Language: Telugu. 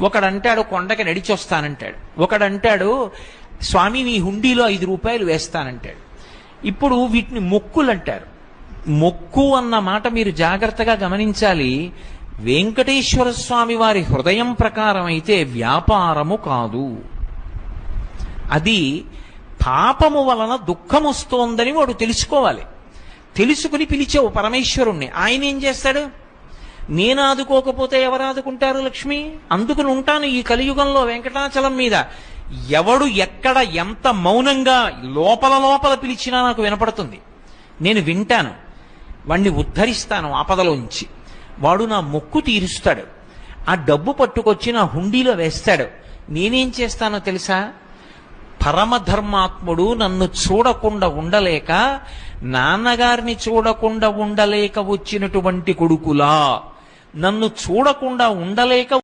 ఒకడంటాడు కొండకి నడిచొస్తానంటాడు, ఒకడంటాడు స్వామి మీ హుండీలో 5 రూపాయలు వేస్తానంటాడు. ఇప్పుడు వీటిని మొక్కులు అంటారు. మొక్కు అన్న మాట మీరు జాగ్రత్తగా గమనించాలి. వెంకటేశ్వర స్వామి వారి హృదయం ప్రకారం అయితే వ్యాపారము కాదు. అది పాపము వలన దుఃఖం వస్తోందని వాడు తెలుసుకోవాలి. తెలుసుకుని పిలిచావు పరమేశ్వరుణ్ణి, ఆయన ఏం చేస్తాడు? నేను ఆదుకోకపోతే ఎవరు ఆదుకుంటారు లక్ష్మి? అందుకుని ఉంటాను ఈ కలియుగంలో వెంకటాచలం మీద. ఎవడు ఎక్కడ ఎంత మౌనంగా లోపల లోపల పిలిచినా నాకు వినపడుతుంది. నేను వింటాను, వాణ్ణి ఉద్ధరిస్తాను ఆపదలోంచి. వాడు నా మొక్కు తీరుస్తాడు. ఆ డబ్బు పట్టుకొచ్చి నా హుండీలో వేస్తాడు. నేనేం చేస్తానో తెలుసా? పరమధర్మాత్ముడు నన్ను చూడకుండా ఉండలేక, నాన్నగారిని చూడకుండా ఉండలేక వచ్చినటువంటి కొడుకులా, నన్ను చూడకుండా ఉండలేక